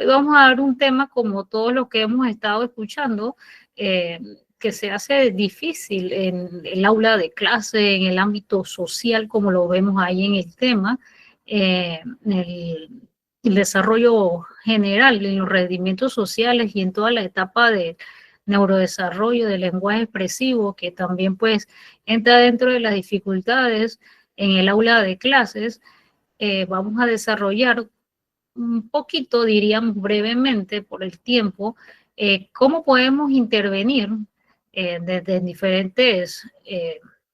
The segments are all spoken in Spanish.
Hoy vamos a dar un tema como todo lo que hemos estado escuchando, que se hace difícil en el aula de clase, en el ámbito social, como lo vemos ahí en el tema, el desarrollo general, en los rendimientos sociales y en toda la etapa de neurodesarrollo, del lenguaje expresivo, que también pues entra dentro de las dificultades en el aula de clases. Vamos a desarrollar un poquito, diríamos brevemente, por el tiempo, cómo podemos intervenir desde diferentes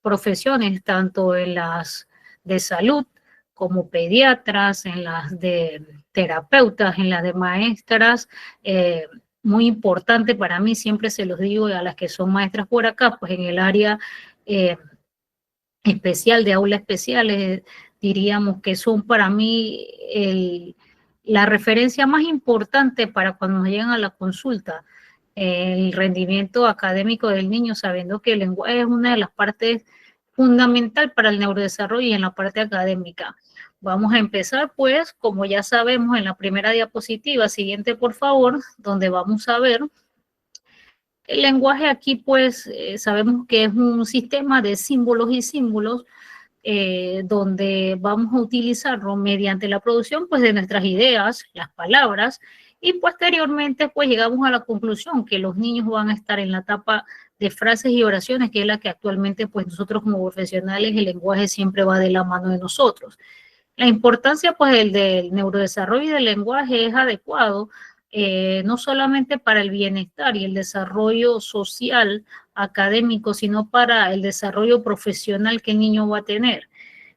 profesiones, tanto en las de salud como pediatras, en las de terapeutas, en las de maestras. Muy importante para mí, siempre se los digo a las que son maestras por acá, pues en el área eh, especial, de aula especiales, diríamos que son para mí la referencia más importante para cuando nos llegan a la consulta, el rendimiento académico del niño, sabiendo que el lenguaje es una de las partes fundamental para el neurodesarrollo y en la parte académica. Vamos a empezar, pues, como ya sabemos, en la primera diapositiva, siguiente por favor, donde vamos a ver el lenguaje. Aquí, pues, sabemos que es un sistema de símbolos y símbolos, donde vamos a utilizarlo mediante la producción pues, de nuestras ideas, las palabras, y posteriormente pues llegamos a la conclusión que los niños van a estar en la etapa de frases y oraciones, que es la que actualmente pues nosotros como profesionales el lenguaje siempre va de la mano de nosotros. La importancia pues del neurodesarrollo y del lenguaje es adecuado, no solamente para el bienestar y el desarrollo social, académico, sino para el desarrollo profesional que el niño va a tener.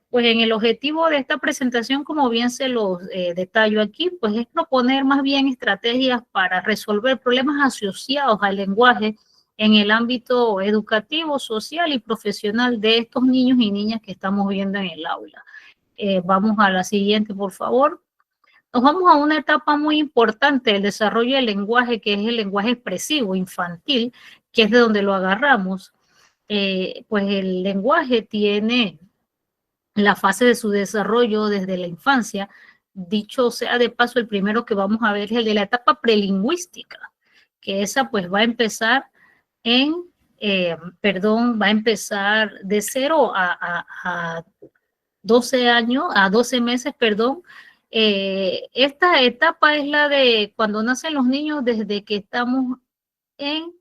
Pues en el objetivo de esta presentación, como bien se los detallo aquí, pues es proponer más bien estrategias para resolver problemas asociados al lenguaje en el ámbito educativo, social y profesional de estos niños y niñas que estamos viendo en el aula. Vamos a la siguiente, por favor. Nos vamos a una etapa muy importante del desarrollo del lenguaje, que es el lenguaje expresivo infantil, que es de donde lo agarramos. Pues el lenguaje tiene la fase de su desarrollo desde la infancia. Dicho sea de paso, el primero que vamos a ver es el de la etapa prelingüística, que esa pues va a empezar va a empezar de 0 a 12 años, a 12 meses, perdón. Esta etapa es la de cuando nacen los niños, desde que estamos en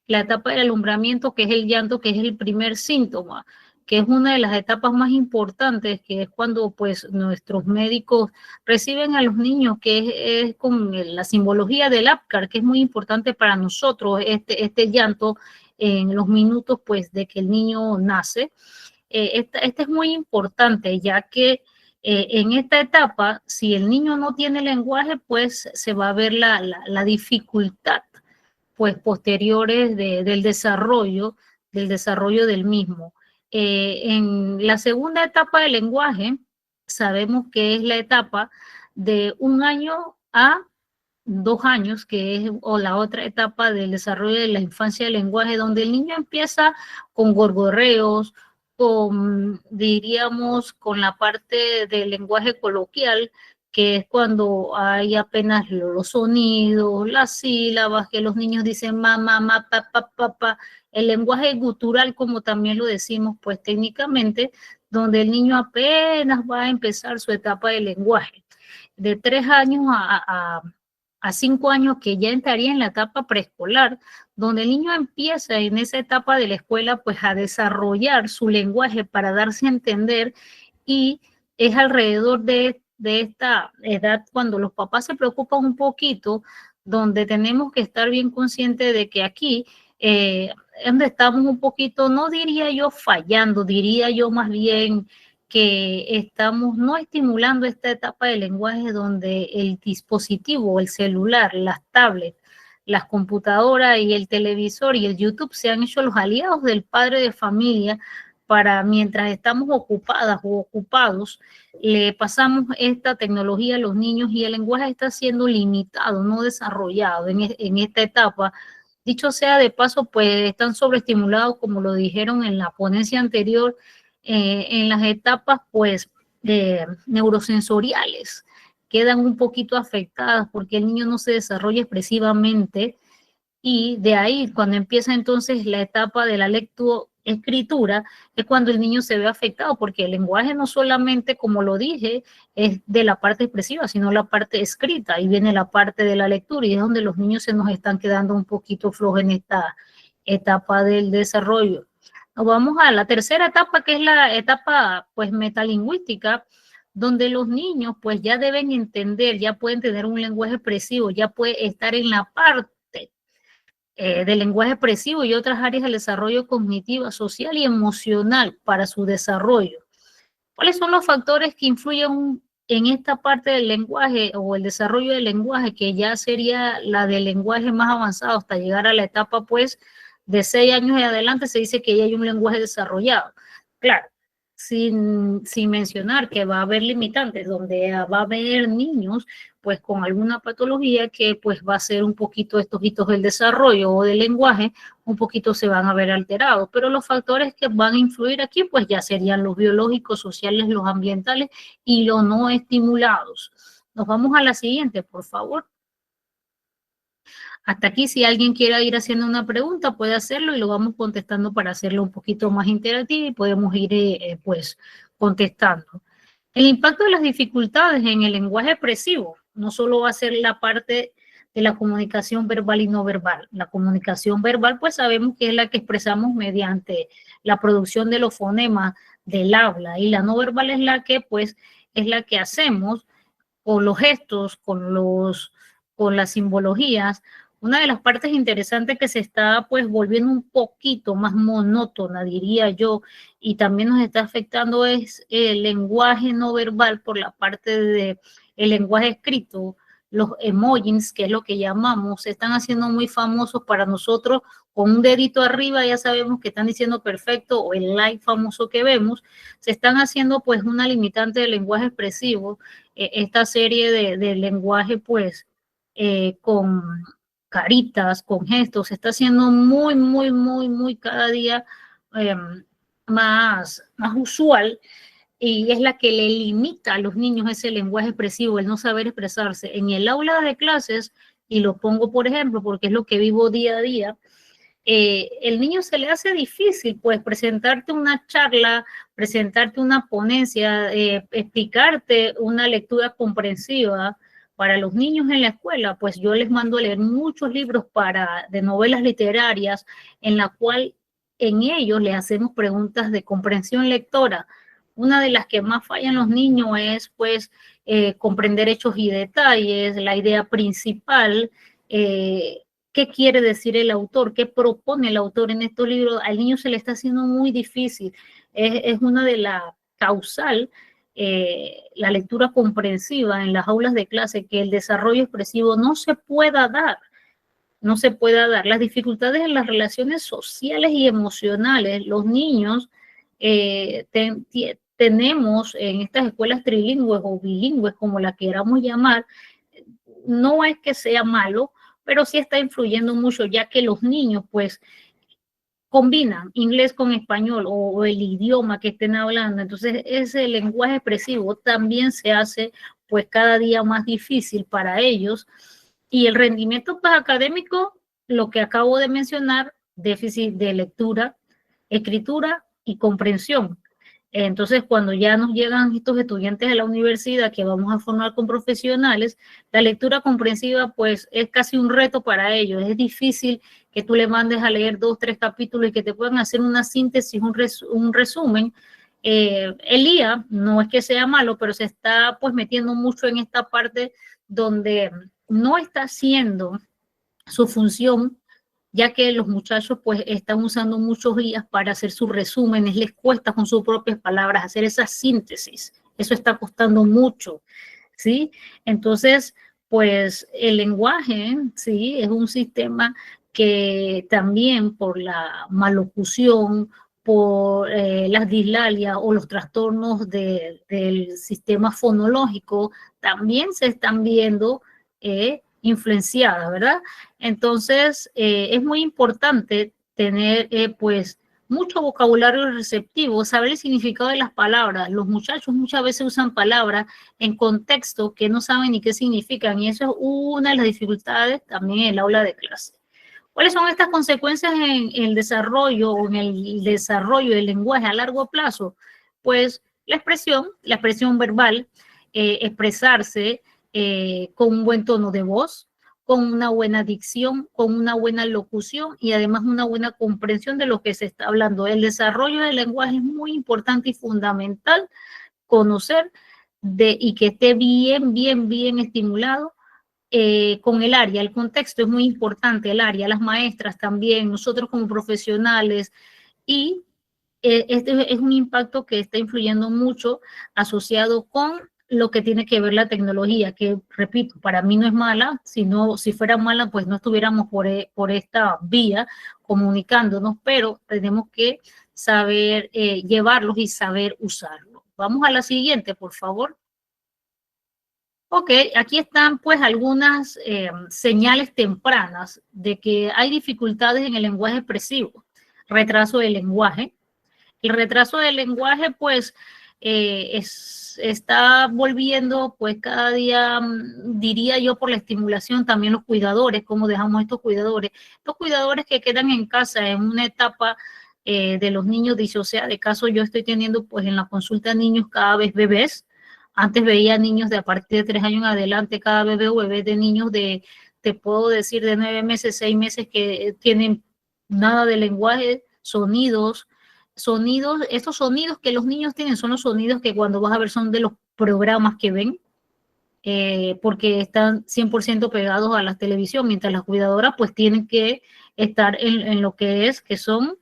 la etapa del alumbramiento, que es el llanto, que es el primer síntoma, que es una de las etapas más importantes, que es cuando pues nuestros médicos reciben a los niños, que es con la simbología del APGAR, que es muy importante para nosotros, este llanto en los minutos pues de que el niño nace. Esta es muy importante, ya que en esta etapa, si el niño no tiene lenguaje, pues se va a ver la dificultad pues posteriores del desarrollo del mismo. En la segunda etapa del lenguaje, sabemos que es la etapa de 1 año a 2 años, que es o la otra etapa del desarrollo de la infancia del lenguaje, donde el niño empieza con gorgorreos, diríamos, con la parte del lenguaje coloquial, que es cuando hay apenas los sonidos, las sílabas, que los niños dicen mamá, mamá, papá, papá, el lenguaje gutural, como también lo decimos, pues técnicamente, donde el niño apenas va a empezar su etapa de lenguaje. De 3 años a 5 años, que ya entraría en la etapa preescolar, donde el niño empieza en esa etapa de la escuela pues a desarrollar su lenguaje para darse a entender, y es alrededor de esta edad cuando los papás se preocupan un poquito, donde tenemos que estar bien conscientes de que aquí donde estamos un poquito, no diría yo fallando, diría yo más bien que estamos no estimulando esta etapa de lenguaje, donde el dispositivo, el celular, las tablets, las computadoras y el televisor y el YouTube se han hecho los aliados del padre de familia para, mientras estamos ocupadas o ocupados, le pasamos esta tecnología a los niños, y el lenguaje está siendo limitado, no desarrollado en esta etapa. Dicho sea de paso, pues están sobreestimulados, como lo dijeron en la ponencia anterior, en las etapas pues neurosensoriales, quedan un poquito afectadas porque el niño no se desarrolla expresivamente, y de ahí, cuando empieza entonces la etapa de la lectoescritura, es cuando el niño se ve afectado, porque el lenguaje no solamente, como lo dije, es de la parte expresiva, sino la parte escrita, y viene la parte de la lectura, y es donde los niños se nos están quedando un poquito flojos en esta etapa del desarrollo. Nos vamos a la tercera etapa, que es la etapa pues metalingüística, donde los niños pues ya deben entender, ya pueden tener un lenguaje expresivo, ya puede estar en la parte del lenguaje expresivo y otras áreas del desarrollo cognitivo, social y emocional para su desarrollo. ¿Cuáles son los factores que influyen en esta parte del lenguaje o el desarrollo del lenguaje, que ya sería la del lenguaje más avanzado hasta llegar a la etapa pues de 6 años en adelante? Se dice que ya hay un lenguaje desarrollado. Claro, sin mencionar que va a haber limitantes, donde va a haber niños pues con alguna patología que pues va a ser un poquito estos hitos del desarrollo o del lenguaje, un poquito se van a ver alterados, pero los factores que van a influir aquí pues ya serían los biológicos, sociales, los ambientales y los no estimulados. Nos vamos a la siguiente, por favor. Hasta aquí, si alguien quiere ir haciendo una pregunta, puede hacerlo y lo vamos contestando para hacerlo un poquito más interactivo y podemos ir pues contestando. El impacto de las dificultades en el lenguaje expresivo no solo va a ser la parte de la comunicación verbal y no verbal. La comunicación verbal, pues sabemos que es la que expresamos mediante la producción de los fonemas del habla, y la no verbal es la que, pues, es la que hacemos con los gestos, con las simbologías. Una de las partes interesantes que se está pues volviendo un poquito más monótona, diría yo, y también nos está afectando es el lenguaje no verbal por la parte de el lenguaje escrito. Los emojis, que es lo que llamamos, se están haciendo muy famosos para nosotros. Con un dedito arriba ya sabemos que están diciendo perfecto, o el like famoso que vemos. Se están haciendo pues una limitante del lenguaje expresivo, esta serie de lenguaje pues con caritas, con gestos, se está haciendo muy cada día eh, más usual, y es la que le limita a los niños ese lenguaje expresivo, el no saber expresarse. En el aula de clases, y lo pongo por ejemplo porque es lo que vivo día a día, el niño se le hace difícil pues presentarte una charla, presentarte una ponencia, explicarte una lectura comprensiva. Para los niños en la escuela, pues yo les mando a leer muchos libros de novelas literarias, en la cual en ellos le hacemos preguntas de comprensión lectora. Una de las que más fallan los niños es pues comprender hechos y detalles, la idea principal, qué quiere decir el autor, qué propone el autor en estos libros. Al niño se le está haciendo muy difícil. Es una de las causal, la lectura comprensiva en las aulas de clase, que el desarrollo expresivo no se pueda dar. No se pueda dar. Las dificultades en las relaciones sociales y emocionales. Los niños tenemos en estas escuelas trilingües o bilingües, como la queramos llamar, no es que sea malo, pero sí está influyendo mucho, ya que los niños pues combinan inglés con español o el idioma que estén hablando. Entonces ese lenguaje expresivo también se hace pues cada día más difícil para ellos. Y el rendimiento pues, académico, lo que acabo de mencionar, déficit de lectura, escritura y comprensión. Entonces, cuando ya nos llegan estos estudiantes de la universidad que vamos a formar con profesionales, la lectura comprensiva pues es casi un reto para ellos. Es difícil que tú le mandes a leer 2, 3 capítulos y que te puedan hacer una síntesis, un resumen. El IA no es que sea malo, pero se está pues metiendo mucho en esta parte donde no está haciendo su función, ya que los muchachos pues están usando muchos guías para hacer sus resúmenes, les cuesta con sus propias palabras hacer esa síntesis. Eso está costando mucho, ¿sí? Entonces, pues el lenguaje, ¿sí? Es un sistema que también por la malocución, por las dislalias o los trastornos del sistema fonológico, también se están viendo influenciadas, ¿verdad? Entonces, es muy importante tener, pues, mucho vocabulario receptivo, saber el significado de las palabras. Los muchachos muchas veces usan palabras en contexto que no saben ni qué significan, y eso es una de las dificultades también en el aula de clase. ¿Cuáles son estas consecuencias en el desarrollo o en el desarrollo del lenguaje a largo plazo? Pues la expresión verbal, expresarse con un buen tono de voz, con una buena dicción, con una buena locución y además una buena comprensión de lo que se está hablando. El desarrollo del lenguaje es muy importante y fundamental conocer y que esté bien estimulado con el área, el contexto es muy importante, el área, las maestras también, nosotros como profesionales, y este es un impacto que está influyendo mucho asociado con lo que tiene que ver la tecnología, que repito, para mí no es mala, sino si fuera mala, pues no estuviéramos por esta vía comunicándonos, pero tenemos que saber llevarlos y saber usarlos. Vamos a la siguiente, por favor. Ok, aquí están pues algunas señales tempranas de que hay dificultades en el lenguaje expresivo, retraso del lenguaje. El retraso del lenguaje pues está volviendo pues cada día, diría yo, por la estimulación, también los cuidadores, cómo dejamos estos cuidadores que quedan en casa en una etapa de los niños, dice, o sea, de caso yo estoy teniendo pues en la consulta niños cada vez bebés. Antes veía niños de a partir de 3 años en adelante, cada bebé o bebé de niños te puedo decir, de 9 meses, 6 meses, que tienen nada de lenguaje, sonidos, estos sonidos que los niños tienen son los sonidos que cuando vas a ver son de los programas que ven, porque están 100% pegados a la televisión, mientras las cuidadoras pues tienen que estar en lo que son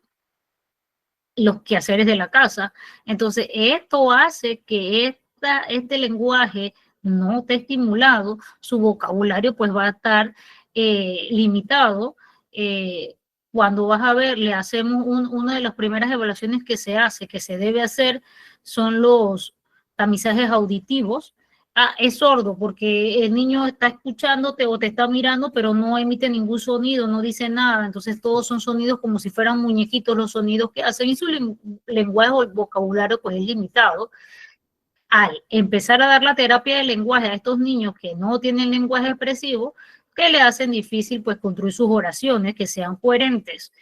los quehaceres de la casa. Entonces, esto hace que este lenguaje no esté estimulado, su vocabulario pues va a estar limitado. Cuando vas a ver, le hacemos una de las primeras evaluaciones que se hace, que se debe hacer, son los tamizajes auditivos. Es sordo porque el niño está escuchándote o te está mirando, pero no emite ningún sonido, no dice nada. Entonces todos son sonidos como si fueran muñequitos los sonidos que hacen, y su lenguaje o el vocabulario pues es limitado. Al empezar a dar la terapia de lenguaje a estos niños que no tienen lenguaje expresivo, que le hacen difícil pues construir sus oraciones, que sean coherentes.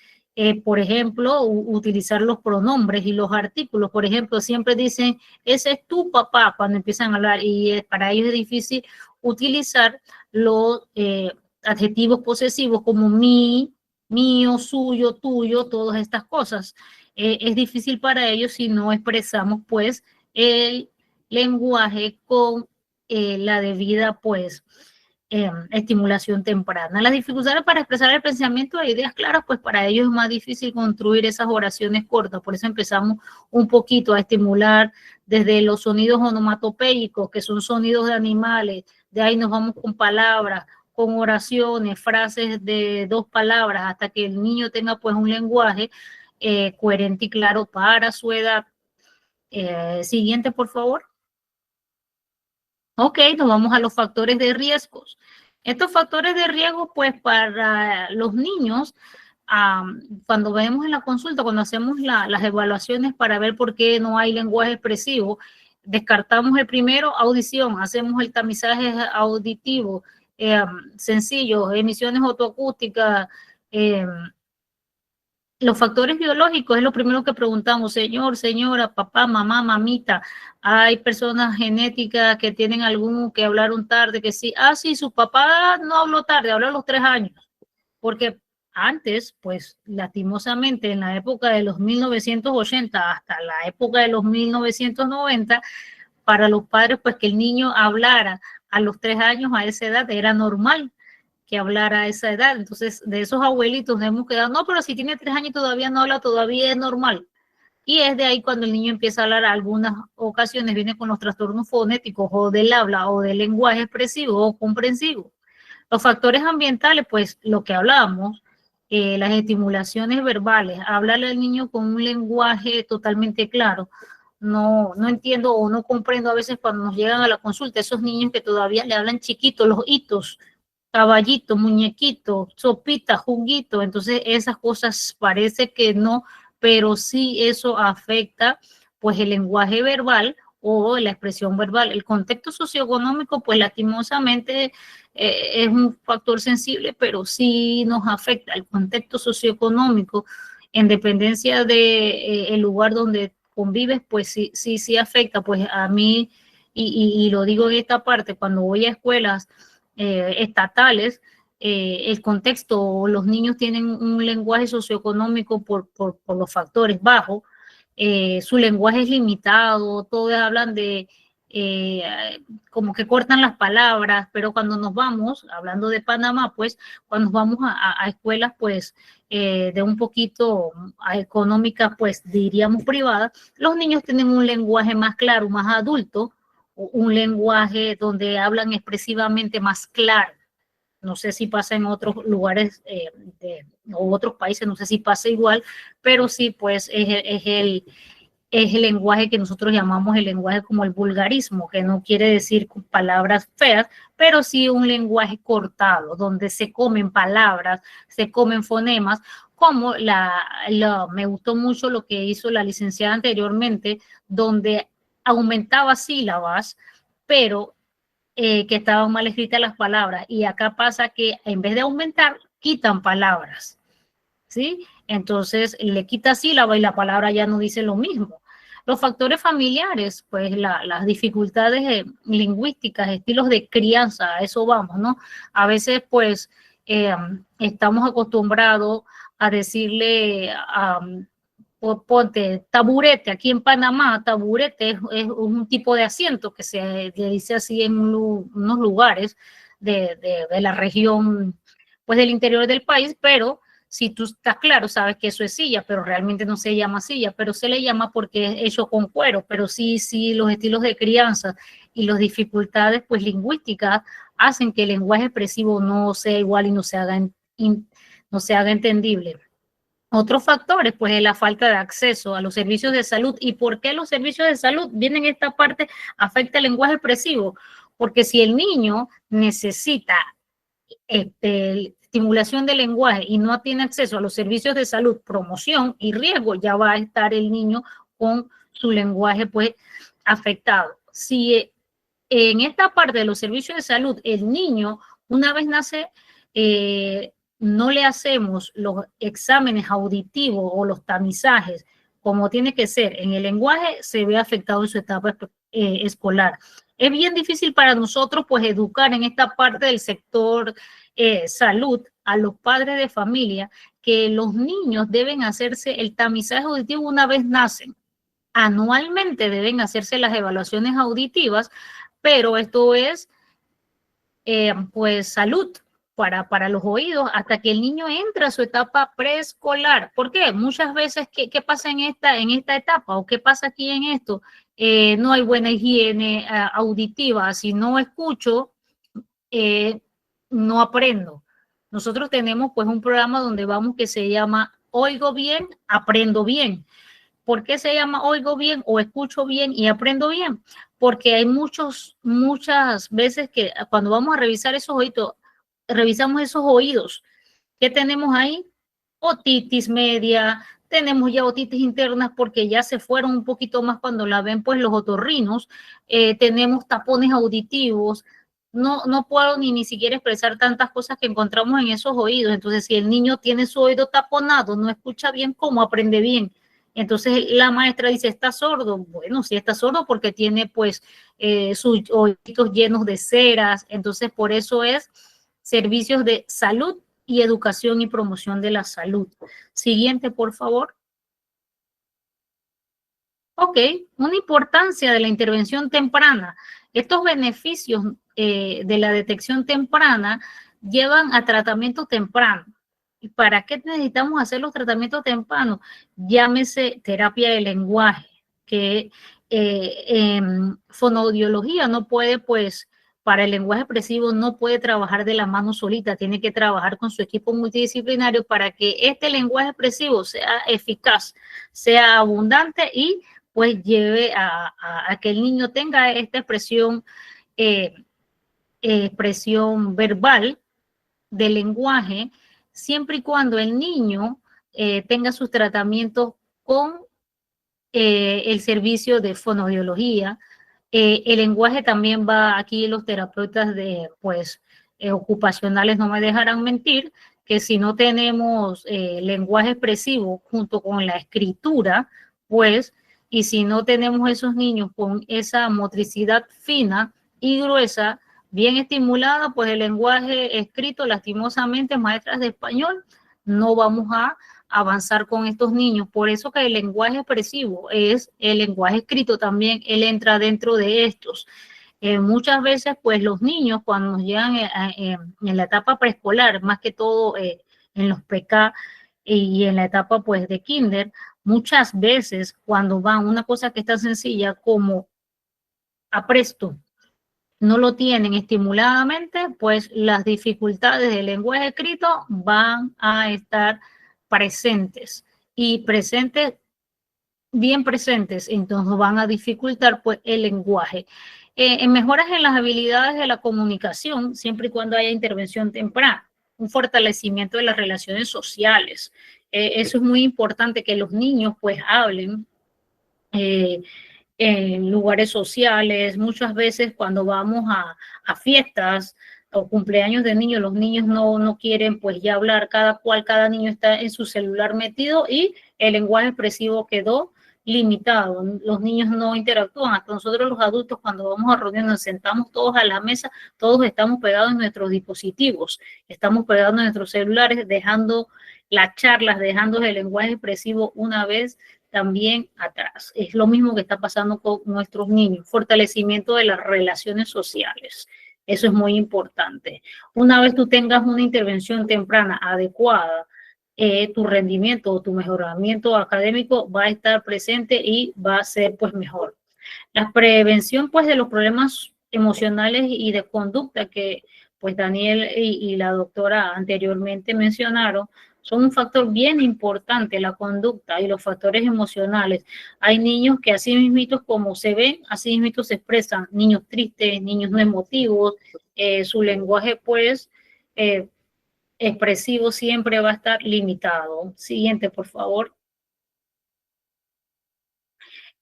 Por ejemplo, utilizar los pronombres y los artículos. Por ejemplo, siempre dicen, ese es tu papá cuando empiezan a hablar, y para ellos es difícil utilizar los adjetivos posesivos como mi, mío, suyo, tuyo, todas estas cosas. Es difícil para ellos si no expresamos pues el lenguaje con la debida pues estimulación temprana. Las dificultades para expresar el pensamiento de ideas claras, pues para ellos es más difícil construir esas oraciones cortas. Por eso empezamos un poquito a estimular desde los sonidos onomatopéicos, que son sonidos de animales. De ahí nos vamos con palabras, con oraciones, frases de 2 palabras, hasta que el niño tenga pues un lenguaje coherente y claro para su edad. Siguiente, por favor. Ok, nos vamos a los factores de riesgos. Estos factores de riesgo, pues para los niños, cuando vemos en la consulta, cuando hacemos las evaluaciones para ver por qué no hay lenguaje expresivo, descartamos el primero, audición, hacemos el tamizaje auditivo, sencillo, emisiones autoacústicas, los factores biológicos es lo primero que preguntamos, señor, señora, papá, mamá, mamita. Hay personas genéticas que tienen algún que hablaron tarde, que sí. Sí, su papá no habló tarde, habló a los 3 años. Porque antes, pues lastimosamente, en la época de los 1980 hasta la época de los 1990, para los padres, pues que el niño hablara a los 3 años a esa edad era normal que hablara a esa edad. Entonces, de esos abuelitos hemos quedado, no, pero si tiene 3 años y todavía no habla, todavía es normal. Y es de ahí cuando el niño empieza a hablar. Algunas ocasiones viene con los trastornos fonéticos o del habla o del lenguaje expresivo o comprensivo. Los factores ambientales, pues lo que hablábamos, las estimulaciones verbales, hablarle al niño con un lenguaje totalmente claro. No entiendo o no comprendo a veces cuando nos llegan a la consulta esos niños que todavía le hablan chiquitos, los hitos, caballito, muñequito, sopita, juguito. Entonces esas cosas parece que no pero sí eso afecta pues el lenguaje verbal o la expresión verbal. El contexto socioeconómico, pues lastimosamente es un factor sensible, pero sí nos afecta el contexto socioeconómico en dependencia de el lugar donde convives, pues sí afecta. Pues a mí, y lo digo en esta parte, cuando voy a escuelas estatales, el contexto, los niños tienen un lenguaje socioeconómico por los factores bajos, su lenguaje es limitado, todos hablan de como que cortan las palabras, pero cuando nos vamos, hablando de Panamá, pues cuando nos vamos a escuelas, pues de un poquito a económicas, pues diríamos privadas, los niños tienen un lenguaje más claro, más adulto, un lenguaje donde hablan expresivamente más claro. No sé si pasa en otros lugares o otros países, no sé si pasa igual, pero sí, pues es el lenguaje que nosotros llamamos el lenguaje como el vulgarismo, que no quiere decir palabras feas, pero sí un lenguaje cortado, donde se comen palabras, se comen fonemas, como me gustó mucho lo que hizo la licenciada anteriormente, donde aumentaba sílabas, pero que estaban mal escritas las palabras. Y acá pasa que en vez de aumentar, quitan palabras, ¿sí? Entonces le quita sílaba y la palabra ya no dice lo mismo. Los factores familiares, pues las dificultades lingüísticas, estilos de crianza, a eso vamos, ¿no? A veces, pues, estamos acostumbrados a decirle ponte taburete, aquí en Panamá, taburete es un tipo de asiento que se le dice así en unos lugares de la región, pues del interior del país, pero si tú estás claro, sabes que eso es silla, pero realmente no se llama silla, pero se le llama porque es hecho con cuero, pero sí, los estilos de crianza y las dificultades, pues, lingüísticas hacen que el lenguaje expresivo no sea igual y no no se haga entendible. Otros factores, pues, es la falta de acceso a los servicios de salud. ¿Y por qué los servicios de salud vienen en esta parte? Afecta el lenguaje expresivo. Porque si el niño necesita estimulación del lenguaje y no tiene acceso a los servicios de salud, promoción y riesgo, ya va a estar el niño con su lenguaje, pues, afectado. Si en esta parte de los servicios de salud, el niño, una vez nace, no le hacemos los exámenes auditivos o los tamizajes como tiene que ser en el lenguaje, se ve afectado en su etapa escolar. Es bien difícil para nosotros, pues, educar en esta parte del sector salud a los padres de familia que los niños deben hacerse el tamizaje auditivo una vez nacen. Anualmente deben hacerse las evaluaciones auditivas, pero esto es pues salud para los oídos hasta que el niño entra a su etapa preescolar. ¿Por qué? Muchas veces, ¿qué pasa en esta etapa? ¿O qué pasa aquí en esto? No hay buena higiene auditiva. Si no escucho, no aprendo. Nosotros tenemos pues un programa donde vamos que se llama Oigo bien, aprendo bien. ¿Por qué se llama oigo bien o escucho bien y aprendo bien? Porque hay muchas veces que cuando vamos a revisar esos oídos, revisamos esos oídos. ¿Qué tenemos ahí? Otitis media, tenemos ya otitis internas porque ya se fueron un poquito más cuando la ven pues los otorrinos, tenemos tapones auditivos, no puedo ni siquiera expresar tantas cosas que encontramos en esos oídos. Entonces, si el niño tiene su oído taponado, no escucha bien, ¿cómo aprende bien? Entonces la maestra dice, ¿está sordo? Bueno, sí está sordo porque tiene pues sus oídos llenos de ceras. Entonces por eso es servicios de salud y educación y promoción de la salud. Siguiente, por favor. Ok, una importancia de la intervención temprana. Estos beneficios de la detección temprana llevan a tratamiento temprano. ¿Y para qué necesitamos hacer los tratamientos tempranos? Llámese terapia de lenguaje, que fonoaudiología no puede, pues, para el lenguaje expresivo no puede trabajar de la mano solita, tiene que trabajar con su equipo multidisciplinario para que este lenguaje expresivo sea eficaz, sea abundante y pues lleve a que el niño tenga esta expresión verbal del lenguaje, siempre y cuando el niño tenga sus tratamientos con el servicio de fonoaudiología. El lenguaje también va aquí, los terapeutas ocupacionales no me dejarán mentir, que si no tenemos lenguaje expresivo junto con la escritura, pues, y si no tenemos esos niños con esa motricidad fina y gruesa, bien estimulada, pues el lenguaje escrito, lastimosamente, maestras de español, no vamos a avanzar con estos niños. Por eso que el lenguaje expresivo es el lenguaje escrito también, él entra dentro de estos. Muchas veces, pues los niños cuando nos llegan en la etapa preescolar, más que todo en los PK y en la etapa pues de kinder, muchas veces cuando van una cosa que es tan sencilla como apresto, no lo tienen estimuladamente, pues las dificultades del lenguaje escrito van a estar presentes y presentes, bien presentes, entonces van a dificultar pues el lenguaje. En mejoras en las habilidades de la comunicación, siempre y cuando haya intervención temprana, un fortalecimiento de las relaciones sociales. Eso es muy importante, que los niños pues hablen en lugares sociales. Muchas veces cuando vamos a fiestas o cumpleaños de niños, los niños no quieren pues ya hablar, cada niño está en su celular metido y el lenguaje expresivo quedó limitado. Los niños no interactúan. Hasta nosotros los adultos cuando vamos a reuniones nos sentamos todos a la mesa, todos estamos pegados en nuestros dispositivos, estamos pegados en nuestros celulares, dejando las charlas, dejando el lenguaje expresivo una vez también atrás. Es lo mismo que está pasando con nuestros niños, fortalecimiento de las relaciones sociales. Eso es muy importante. Una vez tú tengas una intervención temprana adecuada, tu rendimiento o tu mejoramiento académico va a estar presente y va a ser pues mejor. La prevención pues de los problemas emocionales y de conducta que pues Daniel y la doctora anteriormente mencionaron, son un factor bien importante, la conducta y los factores emocionales. Hay niños que así mismitos como se ven, así mismitos se expresan, niños tristes, niños no emotivos, su lenguaje pues expresivo siempre va a estar limitado. Siguiente, por favor.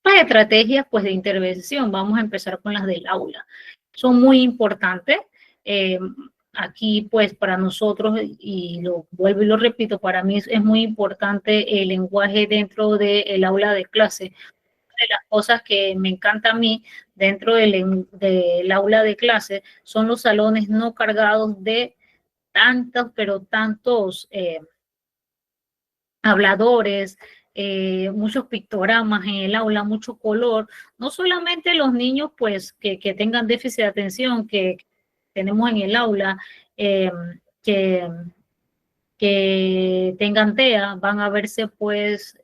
Las estrategias pues de intervención, vamos a empezar con las del aula. Son muy importantes. Aquí pues para nosotros, y lo vuelvo y lo repito, para mí es muy importante el lenguaje dentro del aula de clase. De las cosas que me encanta a mí dentro del aula de clase son los salones no cargados de tantos, pero tantos habladores, muchos pictogramas en el aula, mucho color. No solamente los niños pues que tengan déficit de atención que tenemos en el aula, eh, que, que tengan TEA, van a verse pues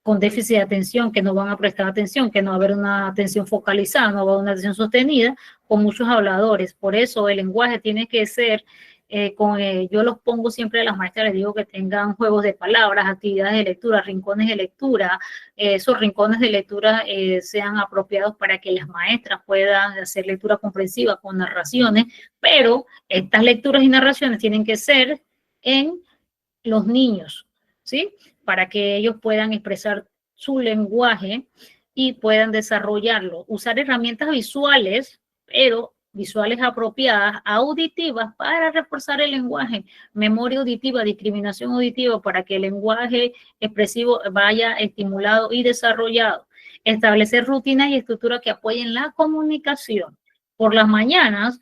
con déficit de atención, que no van a prestar atención, que no va a haber una atención focalizada, no va a haber una atención sostenida, con muchos habladores. Por eso el lenguaje tiene que ser, yo los pongo siempre a las maestras, les digo que tengan juegos de palabras, actividades de lectura, rincones de lectura, esos rincones de lectura sean apropiados para que las maestras puedan hacer lectura comprensiva con narraciones, pero estas lecturas y narraciones tienen que ser en los niños, ¿sí? Para que ellos puedan expresar su lenguaje y puedan desarrollarlo. Usar herramientas visuales, pero visuales apropiadas, auditivas, para reforzar el lenguaje. Memoria auditiva, discriminación auditiva, para que el lenguaje expresivo vaya estimulado y desarrollado. Establecer rutinas y estructuras que apoyen la comunicación. Por las mañanas,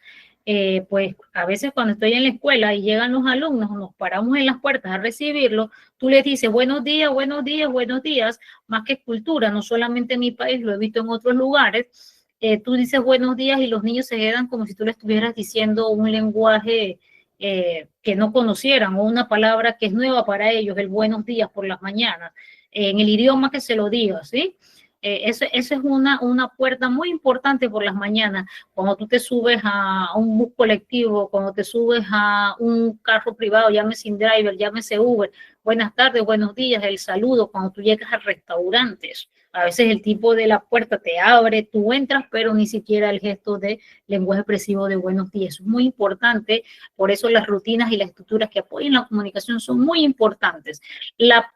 pues a veces cuando estoy en la escuela y llegan los alumnos, nos paramos en las puertas a recibirlos, tú les dices buenos días, buenos días, buenos días, más que cultura, no solamente en mi país, lo he visto en otros lugares, tú dices buenos días y los niños se quedan como si tú les estuvieras diciendo un lenguaje que no conocieran o una palabra que es nueva para ellos, el buenos días por las mañanas, en el idioma que se lo diga, ¿sí? Eso es una puerta muy importante por las mañanas, cuando tú te subes a un bus colectivo, cuando te subes a un carro privado, llámese InDriver, llámese Uber, buenas tardes, buenos días, el saludo, cuando tú llegas a restaurantes. A veces el tipo de la puerta te abre, tú entras, pero ni siquiera el gesto de lenguaje expresivo de buenos días. Eso es muy importante, por eso las rutinas y las estructuras que apoyan la comunicación son muy importantes. La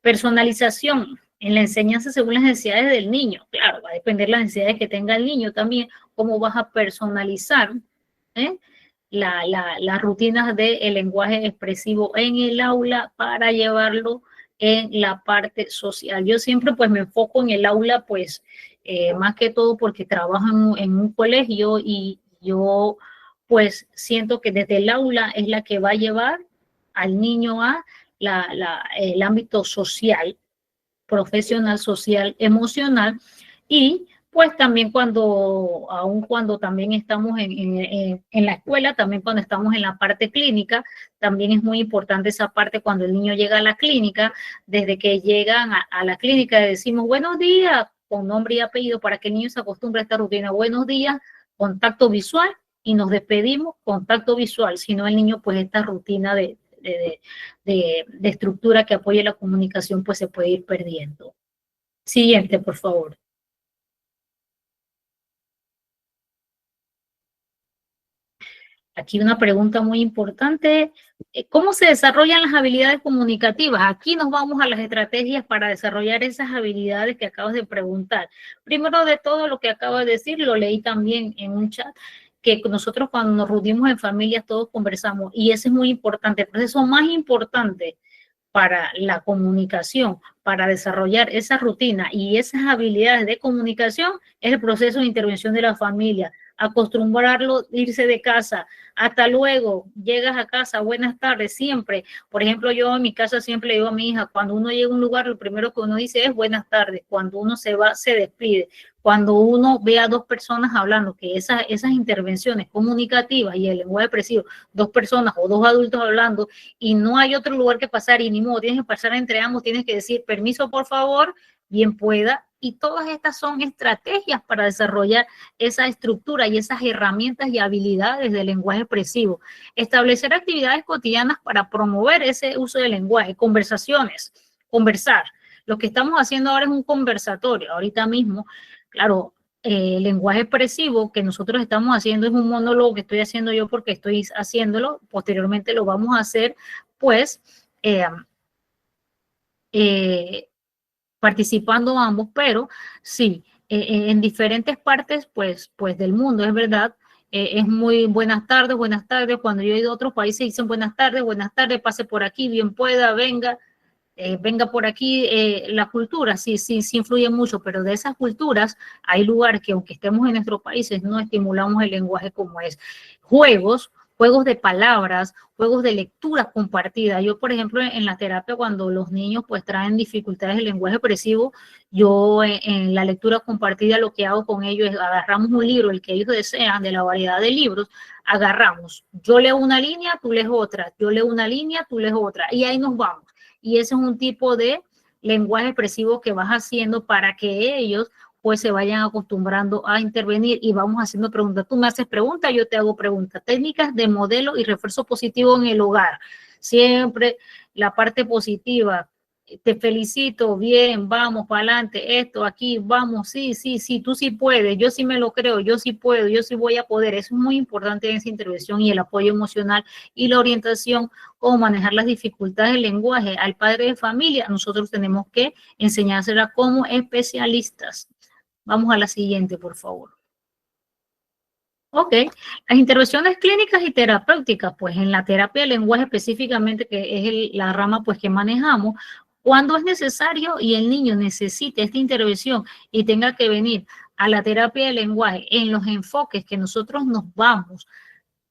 personalización en la enseñanza según las necesidades del niño. Claro, va a depender de las necesidades que tenga el niño también, cómo vas a personalizar ¿eh? Las rutinas del lenguaje expresivo en el aula para llevarlo en la parte social. Yo siempre pues me enfoco en el aula pues más que todo porque trabajo en un colegio y yo pues siento que desde el aula es la que va a llevar al niño a el ámbito social, profesional, social, emocional y pues también aun cuando también estamos en la escuela, también cuando estamos en la parte clínica, también es muy importante esa parte cuando el niño llega a la clínica, desde que llegan a la clínica decimos buenos días, con nombre y apellido, para que el niño se acostumbre a esta rutina, buenos días, contacto visual, y nos despedimos, contacto visual, si no el niño pues esta rutina de estructura que apoye la comunicación pues se puede ir perdiendo. Siguiente, por favor. Aquí una pregunta muy importante. ¿Cómo se desarrollan las habilidades comunicativas? Aquí nos vamos a las estrategias para desarrollar esas habilidades que acabas de preguntar. Primero de todo, lo que acabo de decir, lo leí también en un chat, que nosotros cuando nos reunimos en familias todos conversamos y eso es muy importante. El proceso más importante para la comunicación, para desarrollar esa rutina y esas habilidades de comunicación, es el proceso de intervención de la familia. Acostumbrarlo, irse de casa, hasta luego, llegas a casa, buenas tardes, siempre. Por ejemplo, yo en mi casa siempre le digo a mi hija, cuando uno llega a un lugar, lo primero que uno dice es buenas tardes, cuando uno se va, se despide. Cuando uno ve a dos personas hablando, que esas intervenciones comunicativas y el lenguaje expresivo, dos personas o dos adultos hablando, y no hay otro lugar que pasar, y ni modo, tienes que pasar entre ambos, tienes que decir permiso, por favor, bien pueda, y todas estas son estrategias para desarrollar esa estructura y esas herramientas y habilidades del lenguaje expresivo. Establecer actividades cotidianas para promover ese uso del lenguaje, conversaciones, conversar. Lo que estamos haciendo ahora es un conversatorio, ahorita mismo, claro, el lenguaje expresivo que nosotros estamos haciendo es un monólogo que estoy haciendo yo porque estoy haciéndolo, posteriormente lo vamos a hacer, pues, participando ambos, pero sí, en diferentes partes, pues del mundo, es verdad, es muy buenas tardes, cuando yo he ido a otros países dicen buenas tardes, pase por aquí, bien pueda, venga por aquí, la cultura sí influye mucho, pero de esas culturas hay lugares que aunque estemos en nuestros países no estimulamos el lenguaje como es. Juegos de palabras, juegos de lectura compartida. Yo, por ejemplo, en la terapia, cuando los niños pues traen dificultades de lenguaje expresivo, yo en la lectura compartida lo que hago con ellos es agarramos un libro, el que ellos desean, de la variedad de libros, agarramos. Yo leo una línea, tú lees otra, yo leo una línea, tú lees otra, y ahí nos vamos. Y ese es un tipo de lenguaje expresivo que vas haciendo para que ellos pues se vayan acostumbrando a intervenir y vamos haciendo preguntas. Tú me haces preguntas, yo te hago preguntas. Técnicas de modelo y refuerzo positivo en el hogar. Siempre la parte positiva. Te felicito, bien, vamos para adelante, esto, aquí, vamos, sí, tú sí puedes, yo sí me lo creo, yo sí puedo, yo sí voy a poder. Eso es muy importante en esa intervención y el apoyo emocional y la orientación, cómo manejar las dificultades del lenguaje. Al padre de familia, nosotros tenemos que enseñársela como especialistas. Vamos a la siguiente, por favor. Ok, las intervenciones clínicas y terapéuticas, pues en la terapia del lenguaje específicamente, que es la rama pues que manejamos, cuando es necesario y el niño necesite esta intervención y tenga que venir a la terapia del lenguaje en los enfoques que nosotros nos vamos,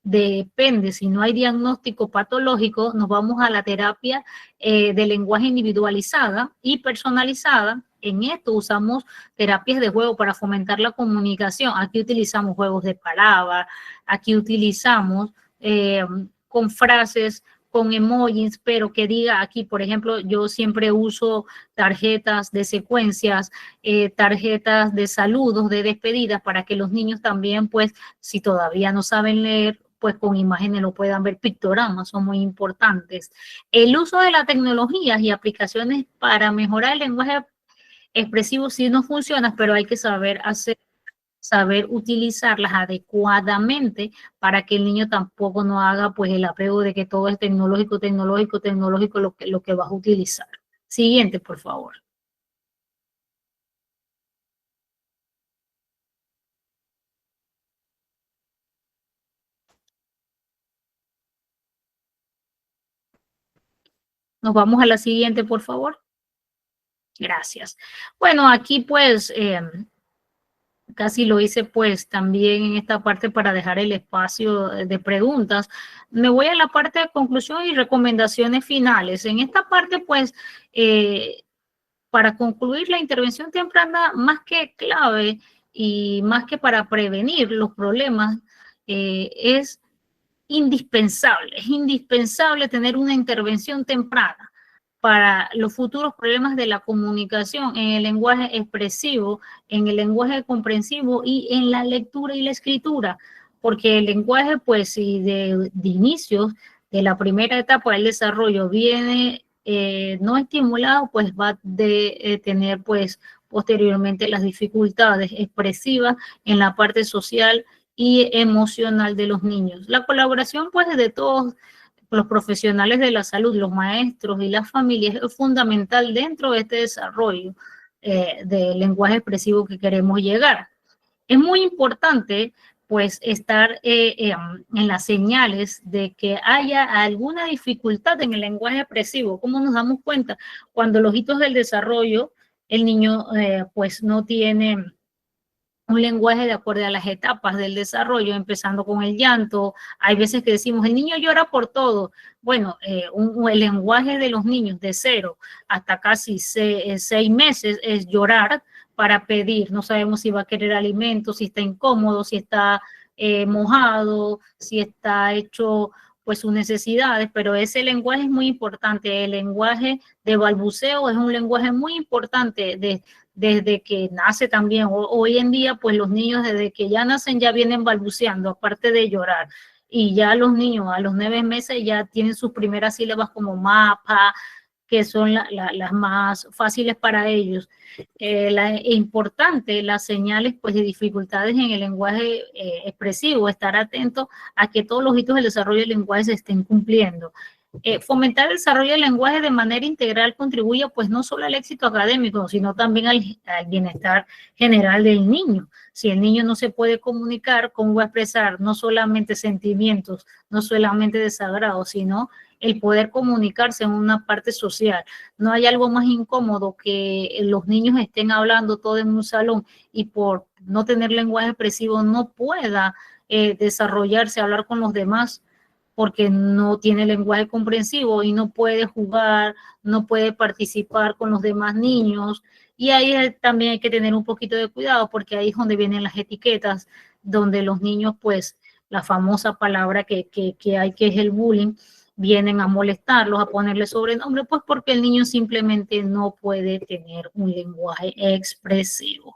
depende, si no hay diagnóstico patológico, nos vamos a la terapia de lenguaje individualizada y personalizada. En esto usamos terapias de juego para fomentar la comunicación. Aquí utilizamos juegos de palabras, aquí utilizamos con frases con emojis, pero que diga aquí, por ejemplo, yo siempre uso tarjetas de secuencias, tarjetas de saludos, de despedidas, para que los niños también, pues, si todavía no saben leer, pues con imágenes lo puedan ver, pictogramas son muy importantes. El uso de las tecnologías y aplicaciones para mejorar el lenguaje expresivo sí no funciona, pero hay que saber hacer, saber utilizarlas adecuadamente para que el niño tampoco no haga pues el apego de que todo es tecnológico, tecnológico, tecnológico lo que vas a utilizar. Siguiente, por favor. Nos vamos a la siguiente, por favor. Gracias. Bueno, aquí pues casi lo hice pues también en esta parte para dejar el espacio de preguntas. Me voy a la parte de conclusión y recomendaciones finales. En esta parte pues para concluir la intervención temprana, más que clave y más que para prevenir los problemas, es indispensable tener una intervención temprana para los futuros problemas de la comunicación en el lenguaje expresivo, en el lenguaje comprensivo y en la lectura y la escritura, porque el lenguaje, pues, si de inicios de la primera etapa del desarrollo viene no estimulado, pues va a tener, pues, posteriormente las dificultades expresivas en la parte social y emocional de los niños. La colaboración, pues, de todos los profesionales de la salud, los maestros y las familias es fundamental dentro de este desarrollo del lenguaje expresivo que queremos llegar. Es muy importante pues estar en las señales de que haya alguna dificultad en el lenguaje expresivo. ¿Cómo nos damos cuenta? Cuando los hitos del desarrollo, el niño pues no tiene un lenguaje de acuerdo a las etapas del desarrollo, empezando con el llanto. Hay veces que decimos, el niño llora por todo. Bueno, el lenguaje de los niños de 0 hasta casi 6 meses es llorar para pedir. No sabemos si va a querer alimento, si está incómodo, si está mojado, si está hecho pues sus necesidades, pero ese lenguaje es muy importante. El lenguaje de balbuceo es un lenguaje muy importante desde que nace también. Hoy en día, pues los niños desde que ya nacen ya vienen balbuceando, aparte de llorar. Y ya los niños a los 9 meses ya tienen sus primeras sílabas como mapa, que son las más fáciles para ellos. Importante las señales pues, de dificultades en el lenguaje expresivo, estar atento a que todos los hitos del desarrollo del lenguaje se estén cumpliendo. Fomentar el desarrollo del lenguaje de manera integral contribuye pues no solo al éxito académico, sino también al bienestar general del niño. Si el niño no se puede comunicar, ¿cómo va a expresar no solamente sentimientos, no solamente desagrado, sino el poder comunicarse en una parte social? No hay algo más incómodo que los niños estén hablando todo en un salón y por no tener lenguaje expresivo no pueda desarrollarse, hablar con los demás, porque no tiene lenguaje comprensivo y no puede jugar, no puede participar con los demás niños. Y ahí también hay que tener un poquito de cuidado, porque ahí es donde vienen las etiquetas, donde los niños, pues, la famosa palabra que hay, que es el bullying, vienen a molestarlos, a ponerle sobrenombre, pues porque el niño simplemente no puede tener un lenguaje expresivo.